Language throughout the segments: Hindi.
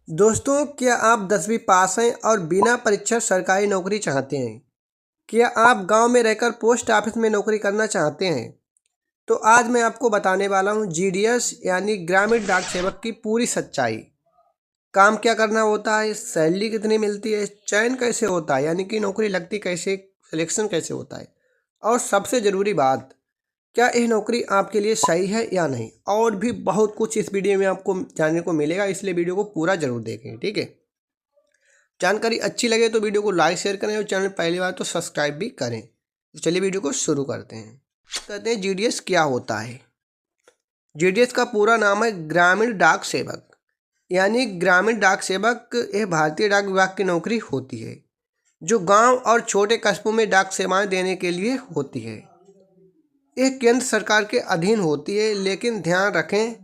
दोस्तों, क्या आप 10वीं पास हैं और बिना परीक्षा सरकारी नौकरी चाहते हैं? क्या आप गांव में रहकर पोस्ट ऑफिस में नौकरी करना चाहते हैं? तो आज मैं आपको बताने वाला हूं जीडीएस यानी ग्रामीण डाक सेवक की पूरी सच्चाई। काम क्या करना होता है, सैलरी कितनी मिलती है, चयन कैसे होता है यानी कि नौकरी लगती कैसे, सिलेक्शन कैसे होता है, और सबसे ज़रूरी बात, क्या यह नौकरी आपके लिए सही है या नहीं। और भी बहुत कुछ इस वीडियो में आपको जानने को मिलेगा, इसलिए वीडियो को पूरा जरूर देखें। ठीक है, जानकारी अच्छी लगे तो वीडियो को लाइक शेयर करें और चैनल पहली बार तो सब्सक्राइब भी करें। तो चलिए वीडियो को शुरू करते हैं। कहते हैं जीडीएस क्या होता है। जीडीएस का पूरा नाम है ग्रामीण डाक सेवक, यानी ग्रामीण डाक सेवक यह भारतीय डाक विभाग की नौकरी होती है जो गांव और छोटे कस्बों में डाक सेवाएं देने के लिए होती है। यह केंद्र सरकार के अधीन होती है, लेकिन ध्यान रखें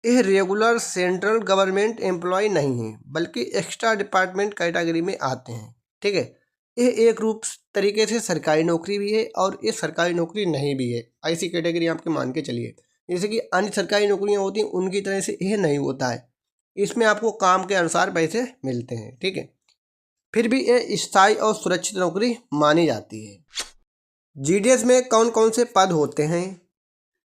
यह रेगुलर सेंट्रल गवर्नमेंट एम्प्लॉय नहीं है, बल्कि एक्स्ट्रा डिपार्टमेंट कैटेगरी में आते हैं। ठीक है, यह एक रूप तरीके से सरकारी नौकरी भी है और ये सरकारी नौकरी नहीं भी है। ऐसी कैटेगरी आपके मान के चलिए, जैसे कि अन्य सरकारी नौकरियां होती हैं उनकी तरह से यह नहीं होता है। इसमें आपको काम के अनुसार पैसे मिलते हैं। ठीक है, फिर भी ये स्थायी और सुरक्षित नौकरी मानी जाती है। जीडीएस में कौन कौन से पद होते हैं?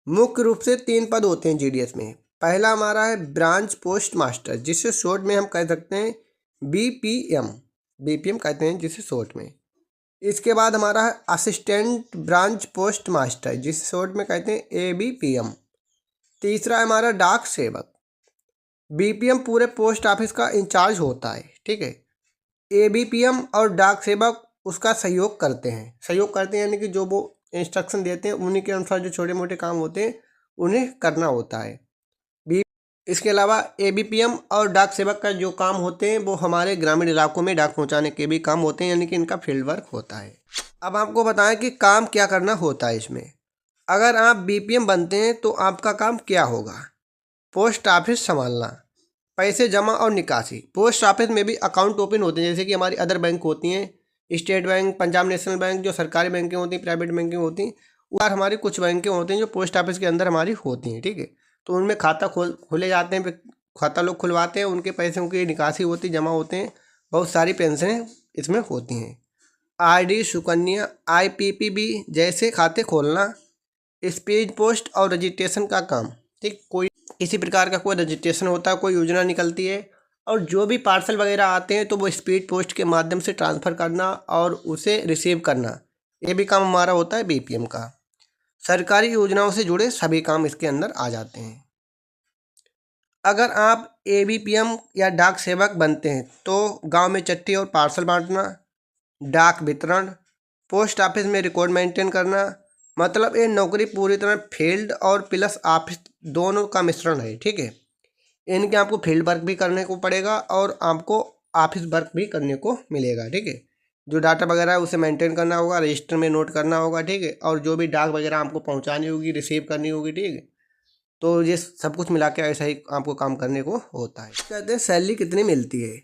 मुख्य रूप से 3 पद होते हैं जीडीएस में। पहला हमारा है ब्रांच पोस्ट मास्टर, जिसे शॉर्ट में हम कह सकते हैं बीपीएम। बीपीएम कहते हैं जिसे शॉर्ट में। इसके बाद हमारा है असिस्टेंट ब्रांच पोस्ट मास्टर, जिसे शॉर्ट में कहते हैं एबीपीएम। तीसरा है हमारा डाक सेवक। बीपीएम पूरे पोस्ट ऑफिस का इंचार्ज होता है। ठीक है, एबीपीएम और डाक सेवक उसका सहयोग करते हैं। सहयोग करते हैं यानी कि जो वो इंस्ट्रक्शन देते हैं उन्हीं के अनुसार जो छोटे मोटे काम होते हैं उन्हें करना होता है। इसके अलावा एबीपीएम और डाक सेवक का जो काम होते हैं वो हमारे ग्रामीण इलाकों में डाक पहुंचाने के भी काम होते हैं, यानी कि इनका फील्ड वर्क होता है। अब आपको बताएं कि काम क्या करना होता है इसमें। अगर आप बीपीएम बनते हैं तो आपका काम क्या होगा? पोस्ट ऑफिस संभालना, पैसे जमा और निकासी। पोस्ट ऑफिस में भी अकाउंट ओपन होते हैं, जैसे कि हमारी अदर बैंक होती हैं, state bank, Punjab national bank, जो सरकारी बैंकें होती हैं, प्राइवेट बैंकें होती हैं, और हमारी कुछ बैंकें होती हैं जो पोस्ट ऑफिस के अंदर हमारी होती हैं। ठीक है, तो उनमें खाता खोले जाते हैं, खाता लोग खुलवाते हैं, उनके पैसों की निकासी होती, जमा होते हैं। बहुत सारी पेंशनें इसमें होती हैं। आरडी, सुकन्या, आईपीपीबी जैसे खाते खोलना, स्पीड पोस्ट और रजिस्ट्रेशन का काम। ठीक, कोई किसी प्रकार का कोई रजिस्ट्रेशन होता है, कोई योजना निकलती है, और जो भी पार्सल वगैरह आते हैं तो वो स्पीड पोस्ट के माध्यम से ट्रांसफ़र करना और उसे रिसीव करना, ये भी काम हमारा होता है बीपीएम का। सरकारी योजनाओं से जुड़े सभी काम इसके अंदर आ जाते हैं। अगर आप एबीपीएम या डाक सेवक बनते हैं तो गांव में चिट्ठी और पार्सल बांटना, डाक वितरण, पोस्ट ऑफिस में रिकॉर्ड मेंटेन करना, मतलब ये नौकरी पूरी तरह फील्ड और प्लस ऑफिस दोनों का मिश्रण है। ठीक है, इनके आपको फील्ड वर्क भी करने को पड़ेगा और आपको ऑफिस वर्क भी करने को मिलेगा। ठीक है, जो डाटा वगैरह है उसे मेंटेन करना होगा, रजिस्टर में नोट करना होगा। ठीक है, और जो भी डाक वगैरह आपको पहुंचानी होगी, रिसीव करनी होगी। ठीक है, तो ये सब कुछ मिला के ऐसा ही आपको काम करने को होता है। कहते हैं सैलरी कितनी मिलती है।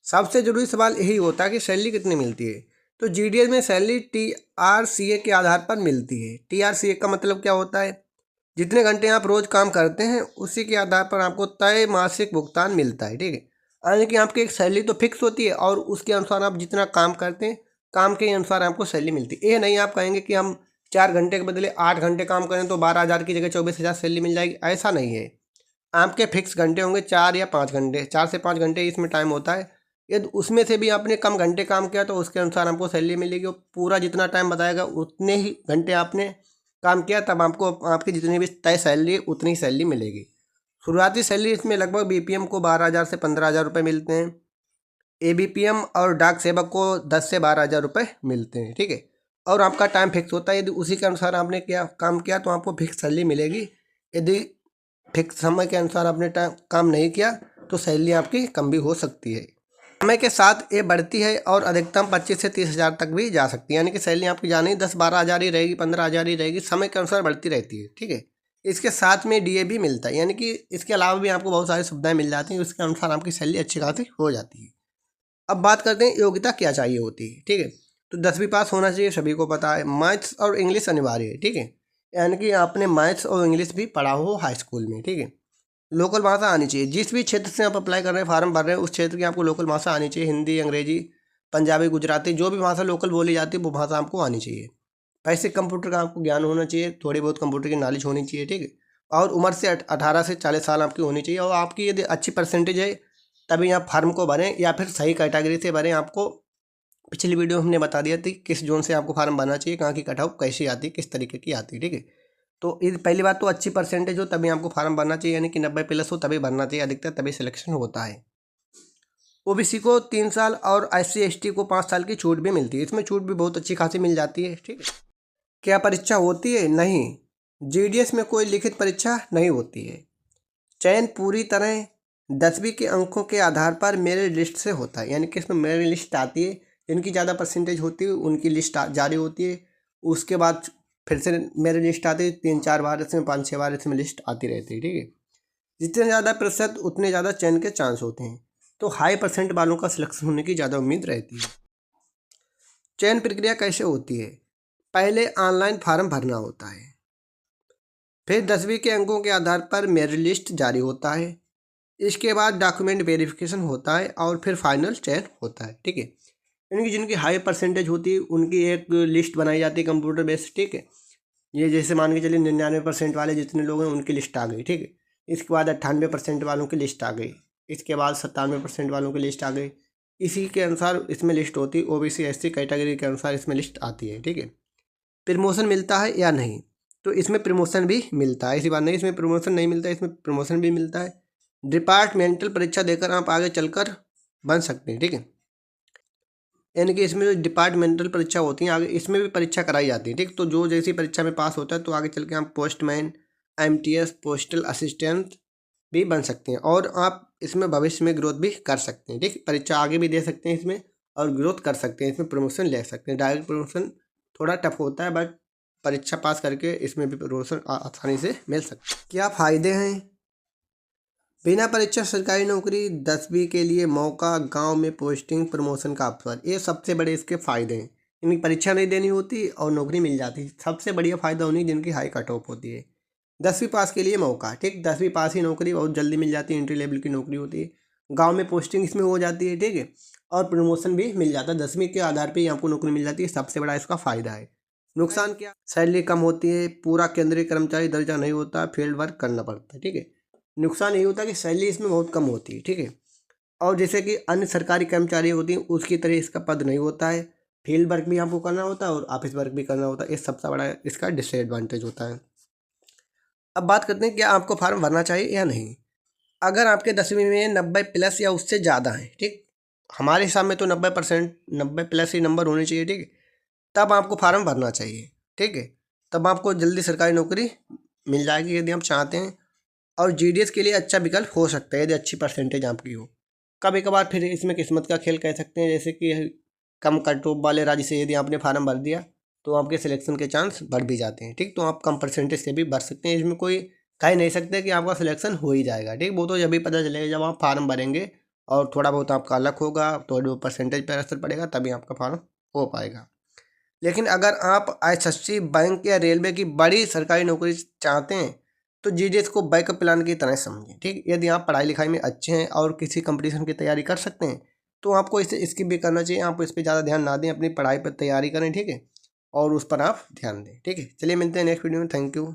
सबसे ज़रूरी सवाल यही होता है कि सैलरी कितनी मिलती है। तो जीडीएस में सैलरी टीआरसीए के आधार पर मिलती है। टीआरसीए का मतलब क्या होता है? जितने घंटे आप रोज़ काम करते हैं उसी के आधार पर आपको तय मासिक भुगतान मिलता है। ठीक है, यानी कि आपकी एक सैलरी तो फिक्स होती है और उसके अनुसार आप जितना काम करते हैं काम के अनुसार आपको सैलरी मिलती है। ये नहीं आप कहेंगे कि हम 4 घंटे के बदले 8 घंटे काम करें तो 12,000 की जगह 24,000 सैलरी मिल जाएगी, ऐसा नहीं है। आपके फिक्स घंटे होंगे 4 या 5 घंटे, 4 से 5 घंटे इसमें टाइम होता है। यदि उसमें से भी आपने कम घंटे काम किया तो उसके अनुसार आपको सैलरी मिलेगी। और पूरा जितना टाइम बताएगा उतने ही घंटे आपने काम किया तब आपको आपकी जितनी भी तय सैलरी उतनी सैलरी मिलेगी। शुरुआती सैलरी इसमें लगभग बीपीएम को 12,000 से 15,000 रुपये मिलते हैं। एबीपीएम और डाक सेवक को 10 से 12,000 रुपये मिलते हैं। ठीक है, और आपका टाइम फिक्स होता है। यदि उसी के अनुसार आपने काम किया तो आपको फिक्स सैलरी मिलेगी। यदि फिक्स समय के अनुसार आपने काम नहीं किया तो सैलरी आपकी कम भी हो सकती है। समय के साथ ये बढ़ती है और अधिकतम 25 से 30,000 तक भी जा सकती है, यानी कि सैलरी आपकी जानी 10-12,000 ही रहेगी, 15,000 ही रहेगी, समय के अनुसार बढ़ती रहती है। ठीक है, इसके साथ में डीए भी मिलता है, यानी कि इसके अलावा भी आपको बहुत सारी सुविधाएं मिल जाती हैं, उसके अनुसार आपकी सैलरी अच्छी खासी हो जाती है। अब बात करते हैं योग्यता क्या चाहिए होती है। ठीक है, तो 10वीं पास होना चाहिए, सभी को पता है। मैथ्स और इंग्लिश अनिवार्य है। ठीक है, यानी कि आपने मैथ्स और इंग्लिश भी पढ़ा हो हाई स्कूल में। ठीक है, लोकल भाषा आनी चाहिए। जिस भी क्षेत्र से आप अप्लाई कर रहे हैं, फॉर्म भर रहे हैं, उस क्षेत्र की आपको लोकल भाषा आनी चाहिए। हिंदी, अंग्रेजी, पंजाबी, गुजराती, जो भी भाषा लोकल बोली जाती है वो भाषा आपको आनी चाहिए। वैसे कंप्यूटर का आपको ज्ञान होना चाहिए, थोड़ी बहुत कंप्यूटर की नॉलेज होनी चाहिए, ठीक है। और उम्र से 18 से 40 साल आपकी होनी चाहिए। और आपकी यदि अच्छी परसेंटेज है तभी आप फॉर्म को भरें, या फिर सही कैटेगरी से भरें। आपको पिछली वीडियो में हमने बता दिया थी किस जोन से आपको फॉर्म भरना चाहिए, कहाँ की कट ऑफ कैसी आती है, किस तरीके की आती है, ठीक है। तो ये पहली बात तो अच्छी परसेंटेज हो तभी आपको फॉर्म भरना चाहिए, यानी कि 90+ हो तभी भरना चाहिए अधिकतर, तभी सिलेक्शन होता है। ओबीसी को 3 साल और SC ST को 5 साल की छूट भी मिलती है। इसमें छूट भी बहुत अच्छी खासी मिल जाती है, ठीक है। क्या परीक्षा होती है? नहीं, GDS में कोई लिखित परीक्षा नहीं होती है। चयन पूरी तरह 10वीं के अंकों के आधार पर मेरिट लिस्ट से होता है, यानी कि इसमें मेरिट लिस्ट आती है, जिनकी ज़्यादा परसेंटेज होती है उनकी लिस्ट जारी होती है। उसके बाद फिर से मेरिट लिस्ट आती है, 3-4 बार इसमें, 5-6 बार इसमें लिस्ट आती रहती है, ठीक है। जितने ज़्यादा प्रतिशत उतने ज़्यादा चयन के चांस होते हैं, तो हाई परसेंट वालों का सिलेक्शन होने की ज़्यादा उम्मीद रहती है। चयन प्रक्रिया कैसे होती है? पहले ऑनलाइन फॉर्म भरना होता है, फिर 10वीं के अंकों के आधार पर मेरिट लिस्ट जारी होता है, इसके बाद डॉक्यूमेंट वेरिफिकेशन होता है और फिर फाइनल चयन होता है, ठीक है। यानी कि जिनकी हाई परसेंटेज होती है उनकी एक लिस्ट बनाई जाती है कंप्यूटर बेस्ड, ठीक है। ये जैसे मान के चलिए 99% वाले जितने लोग हैं उनकी लिस्ट आ गई, ठीक है। इसके बाद 98% वालों की लिस्ट आ गई, इसके बाद 97% वालों की लिस्ट आ गई। इसी के अनुसार इसमें लिस्ट होती है, OBC SC कैटेगरी के अनुसार इसमें लिस्ट आती है, ठीक है। प्रमोशन मिलता है या नहीं? तो इसमें प्रमोशन भी मिलता है, ऐसी बात नहीं इसमें प्रमोशन नहीं मिलता है, इसमें प्रमोशन भी मिलता है। डिपार्टमेंटल परीक्षा देकर आप आगे चलकर बन सकते हैं, ठीक है। यानी कि इसमें जो डिपार्टमेंटल परीक्षा होती है आगे इसमें भी परीक्षा कराई जाती है, ठीक। तो जो जैसी परीक्षा में पास होता है तो आगे चल के आप पोस्टमैन, MTS, पोस्टल असिस्टेंट भी बन सकते हैं, और आप इसमें भविष्य में ग्रोथ भी कर सकते हैं, ठीक। परीक्षा आगे भी दे सकते हैं इसमें और ग्रोथ कर सकते हैं, इसमें प्रमोशन ले सकते हैं। डायरेक्ट प्रमोशन थोड़ा टफ होता है, बट परीक्षा पास करके इसमें भी प्रमोशन आसानी से मिल सकता है। क्या फ़ायदे हैं? बिना परीक्षा सरकारी नौकरी, 10वीं के लिए मौका, गांव में पोस्टिंग, प्रमोशन का अवसर, ये सबसे बड़े इसके फ़ायदे हैं। इनकी परीक्षा नहीं देनी होती और नौकरी मिल जाती है। सबसे बढ़िया फ़ायदा उन्हीं जिनकी हाई कट ऑफ होती है। 10वीं पास के लिए मौका, ठीक। 10वीं पास ही नौकरी बहुत जल्दी मिल जाती है, एंट्री लेवल की नौकरी होती है। गाँव में पोस्टिंग इसमें हो जाती है, ठीक है। और प्रमोशन भी मिल जाता है, 10वीं के आधार पर ही आपको नौकरी मिल जाती है। सबसे बड़ा इसका फ़ायदा है। नुकसान क्या? सैलरी कम होती है, पूरा केंद्रीय कर्मचारी दर्जा नहीं होता, फील्ड वर्क करना पड़ता है, ठीक है। नुकसान ये होता है कि सैलरी इसमें बहुत कम होती है, ठीक है। और जैसे कि अन्य सरकारी कर्मचारी होती हैं उसकी तरह इसका पद नहीं होता है। फील्ड वर्क भी आपको करना होता है और ऑफिस वर्क भी करना होता है, ये सबसे बड़ा इसका डिसएडवांटेज होता है। अब बात करते हैं क्या आपको फॉर्म भरना चाहिए या नहीं। अगर आपके 10वीं में 90+ या उससे ज़्यादा है, ठीक। हमारे हिसाब में तो 90%, 90+ ही नंबर होने चाहिए, ठीक है। तब आपको फॉर्म भरना चाहिए, ठीक है। तब आपको जल्दी सरकारी नौकरी मिल जाएगी यदि आप चाहते हैं। और GDS के लिए अच्छा विकल्प हो सकता है यदि अच्छी परसेंटेज आपकी हो। कभी कभार फिर इसमें किस्मत का खेल कह सकते हैं, जैसे कि कम कट ऑफ वाले राज्य से यदि आपने फार्म भर दिया तो आपके सिलेक्शन के चांस बढ़ भी जाते हैं, ठीक। तो आप कम परसेंटेज से भी भर सकते हैं, इसमें कोई कह ही नहीं सकते कि आपका सिलेक्शन हो ही जाएगा, ठीक। वो तो जब भी पता चलेगा जब आप फार्म भरेंगे और थोड़ा बहुत आपका अलग होगा, थोड़ी बहुत परसेंटेज पर असर पड़ेगा, तभी आपका फार्म हो पाएगा। लेकिन अगर आप SSC, बैंक या रेलवे की बड़ी सरकारी नौकरी चाहते हैं तो GDS को बैकअप प्लान की तरह समझें, ठीक। यदि आप पढ़ाई लिखाई में अच्छे हैं और किसी कंपटीशन की तैयारी कर सकते हैं तो आपको इसे स्किप भी करना चाहिए। आप इस पर ज़्यादा ध्यान ना दें, अपनी पढ़ाई पर तैयारी करें, ठीक है, और उस पर आप ध्यान दें, ठीक है। चलिए मिलते हैं नेक्स्ट वीडियो में। Thank you.